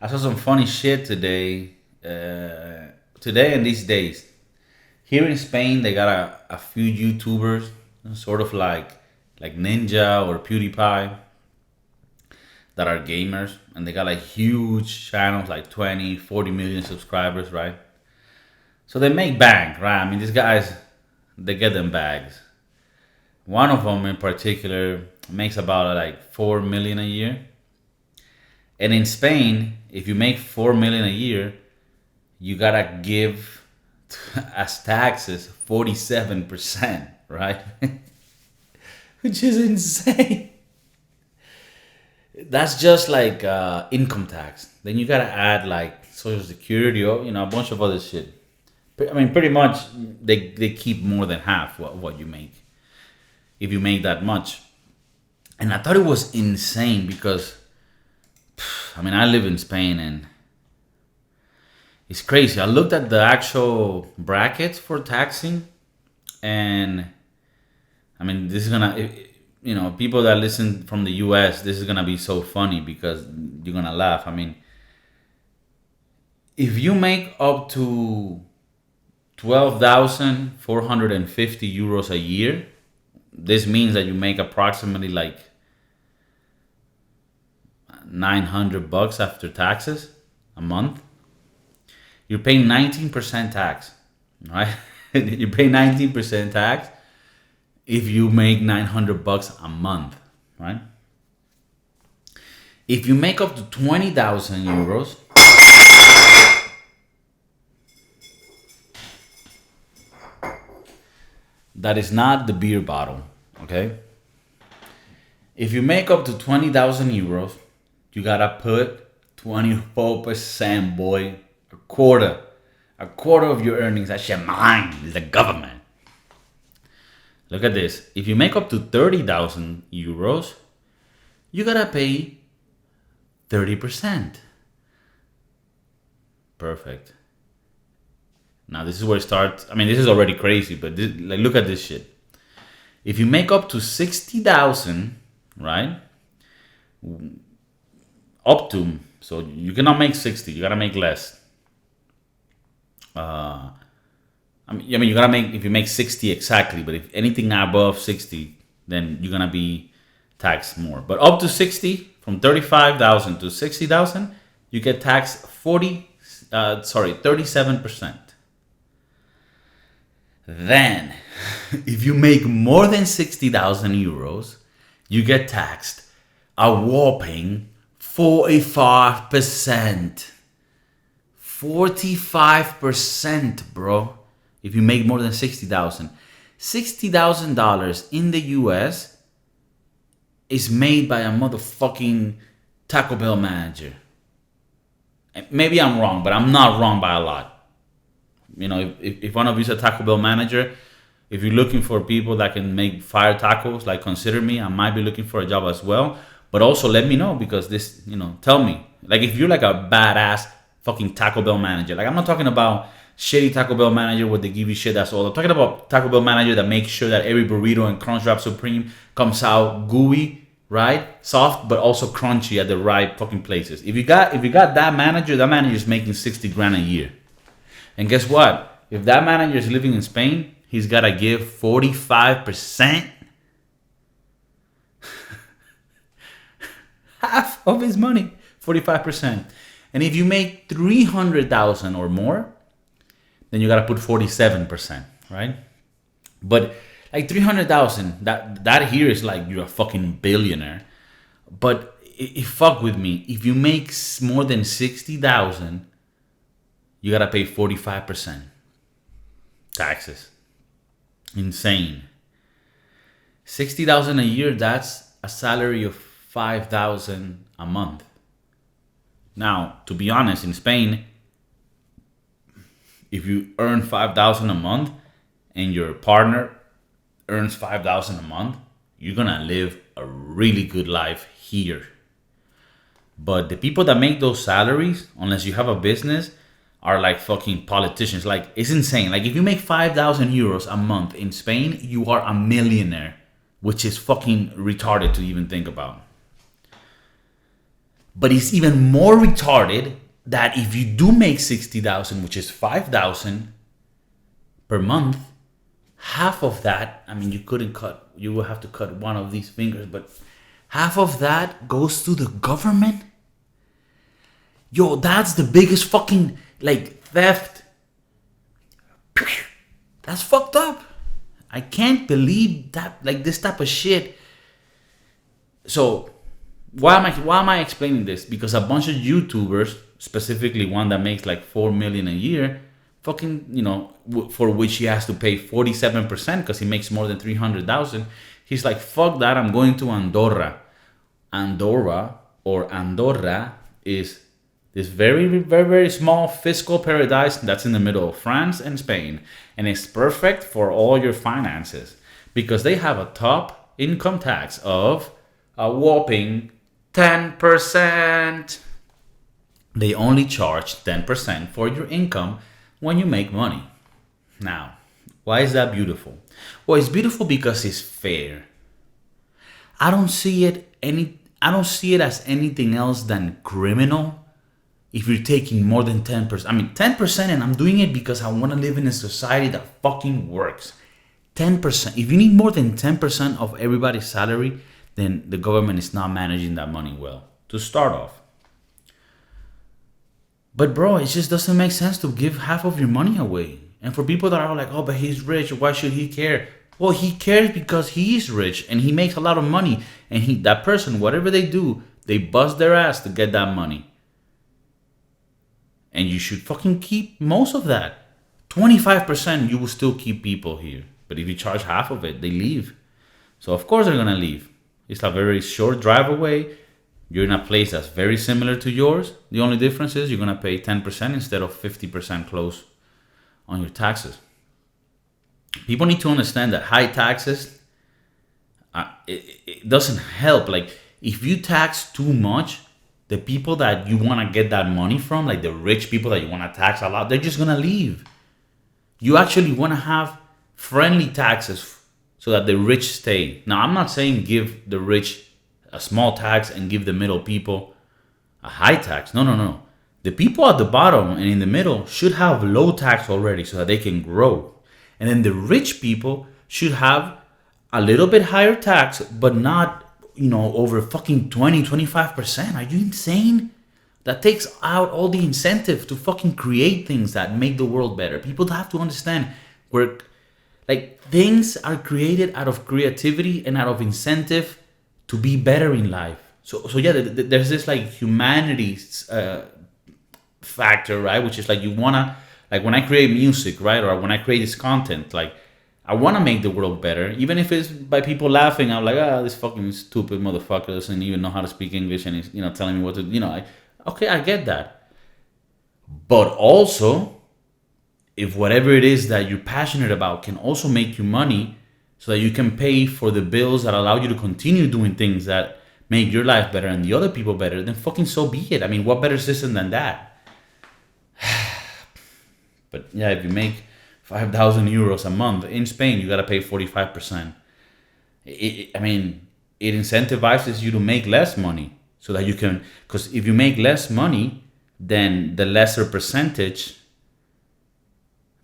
I saw some funny shit today. Today and these days. Here in Spain, they got a few YouTubers, sort of like Ninja or PewDiePie, that are gamers. And they got like huge channels, like 20, 40 million subscribers, right? So they make bank, right? I mean, these guys, they get them bags. One of them in particular makes about like 4 million a year. And in Spain, if you make 4 million a year, you gotta give as taxes 47%, right? Which is insane. That's just like income tax. Then you gotta add like social security or a bunch of other shit. I mean, pretty much they keep more than half what you make if you make that much. And I thought it was insane because I mean I live in Spain and it's crazy. I looked at the actual brackets for taxing, and I mean this is gonna people that listen from the U.S. this is gonna be so funny because you're gonna laugh. I mean, if you make up to 12,450 euros a year, this means that you make approximately like 900 bucks after taxes a month. You're paying 19% tax, right? You pay 19% tax if you make 900 bucks a month, right? If you make up to 20,000 euros, that is not the beer bottle, okay? If you make up to 20,000 euros, you gotta put 24%, boy. A quarter of your earnings. That's your mine, the government. Look at this. If you make up to 30,000 euros, you gotta pay 30%. Perfect. Now this is where it starts. I mean, this is already crazy, but like, look at this shit. If you make up to 60,000, right? Up to, so you cannot make 60. You gotta make less. I mean, you gotta make, if you make 60 exactly, but if anything above 60, then you're gonna be taxed more. But up to 60, from 35,000 to 60,000, you get taxed 37%. Then, if you make more than 60,000 euros, you get taxed a whopping 45%. 45%, bro. If you make more than 60,000. $60,000 in the US is made by a motherfucking Taco Bell manager. Maybe I'm wrong, but I'm not wrong by a lot. If one of you is a Taco Bell manager, if you're looking for people that can make fire tacos, like consider me. I might be looking for a job as well. But also let me know because this, tell me. Like if you're like a badass fucking Taco Bell manager. Like I'm not talking about shitty Taco Bell manager where they give you shit, that's all. I'm talking about Taco Bell manager that makes sure that every burrito and Crunchwrap Supreme comes out gooey, right? Soft, but also crunchy at the right fucking places. If you got that manager is making 60 grand a year. And guess what? If that manager is living in Spain, he's gotta give 45%. Half of his money, 45%. And if you make 300,000 or more, then you gotta put 47%, right? But like 300,000, that here is like you're a fucking billionaire. But if fuck with me, if you make more than 60,000, you gotta pay 45% taxes. Insane. 60,000 a year, that's a salary of 5,000 a month. Now, to be honest, in Spain, if you earn 5,000 a month and your partner earns 5,000 a month, you're gonna live a really good life here. But the people that make those salaries, unless you have a business, are like fucking politicians. Like, it's insane. Like, if you make 5,000 euros a month in Spain, you are a millionaire, which is fucking retarded to even think about. But it's even more retarded that if you do make 60,000, which is 5,000 per month, half of that, I mean, you will have to cut one of these fingers, but half of that goes to the government. Yo, that's the biggest fucking, like, theft. That's fucked up. I can't believe that, like, this type of shit. So, why am I explaining this? Because a bunch of YouTubers, specifically one that makes like 4 million a year, fucking, for which he has to pay 47% because he makes more than 300,000. He's like, fuck that, I'm going to Andorra. Andorra is this very, very, very small fiscal paradise that's in the middle of France and Spain. And it's perfect for all your finances because they have a top income tax of a whopping 10%. They only charge 10% for your income when you make money. Now, why is that beautiful? Well, it's beautiful because it's fair. I don't see it as anything else than criminal if you're taking more than 10%. I mean, 10%, and I'm doing it because I want to live in a society that fucking works. 10%. If you need more than 10% of everybody's salary, then the government is not managing that money well, to start off. But bro, it just doesn't make sense to give half of your money away. And for people that are like, oh, but he's rich, why should he care? Well, he cares because he is rich and he makes a lot of money. And that person, whatever they do, they bust their ass to get that money. And you should fucking keep most of that. 25%, you will still keep people here. But if you charge half of it, they leave. So of course they're gonna leave. It's a very short drive away. You're in a place that's very similar to yours. The only difference is you're gonna pay 10% instead of 50% close on your taxes. People need to understand that high taxes, it doesn't help. Like, if you tax too much, the people that you want to get that money from, like the rich people that you want to tax a lot, they're just going to leave. You actually want to have friendly taxes so that the rich stay. Now, I'm not saying give the rich a small tax and give the middle people a high tax. No. The people at the bottom and in the middle should have low tax already so that they can grow. And then the rich people should have a little bit higher tax, but not, over fucking 20-25%. Are you insane? That takes out all the incentive to fucking create things that make the world better. People have to understand things are created out of creativity and out of incentive to be better in life. So yeah, there's this like humanities factor, right? Which is like you wanna, like when I create music, right, or when I create this content, like I want to make the world better, even if it's by people laughing. I'm like, this fucking stupid motherfucker doesn't even know how to speak English, and he's telling me what to, okay, I get that. But also, if whatever it is that you're passionate about can also make you money, so that you can pay for the bills that allow you to continue doing things that make your life better and the other people better, then fucking so be it. I mean, what better system than that? But yeah, if you make 5,000 euros a month in Spain, you gotta pay 45%. It incentivizes you to make less money so that you can, because if you make less money, then the lesser percentage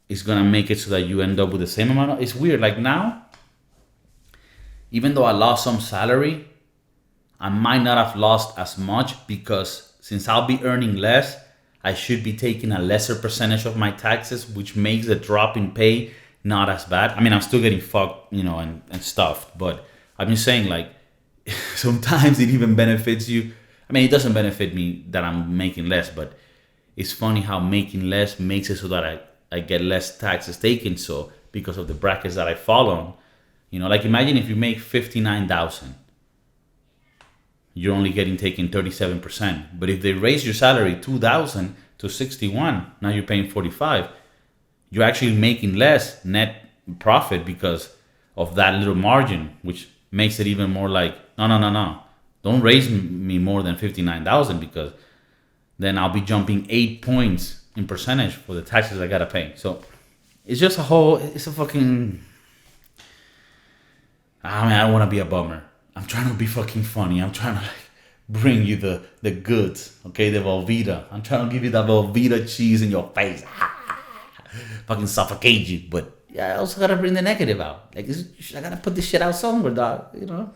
is gonna make it so that you end up with the same amount of, it's weird. Like now, even though I lost some salary, I might not have lost as much because since I'll be earning less, I should be taking a lesser percentage of my taxes, which makes the drop in pay not as bad. I mean, I'm still getting fucked, and stuffed, but I'm just saying, like, sometimes it even benefits you. I mean, it doesn't benefit me that I'm making less, but it's funny how making less makes it so that I get less taxes taken. So because of the brackets that I fall on, like imagine if you make 59,000. You're only getting taken 37%. But if they raise your salary 2,000 to 61, now you're paying 45. You're actually making less net profit because of that little margin, which makes it even more like, no. Don't raise me more than 59,000 because then I'll be jumping 8 points in percentage for the taxes I gotta pay. So it's just it's a fucking, I don't want to be a bummer. I'm trying to be fucking funny. I'm trying to bring you the goods, okay? The Velveeta. I'm trying to give you that Velveeta cheese in your face. Fucking suffocate you. But yeah, I also gotta bring the negative out. Like, I gotta put this shit out somewhere, dog. You know?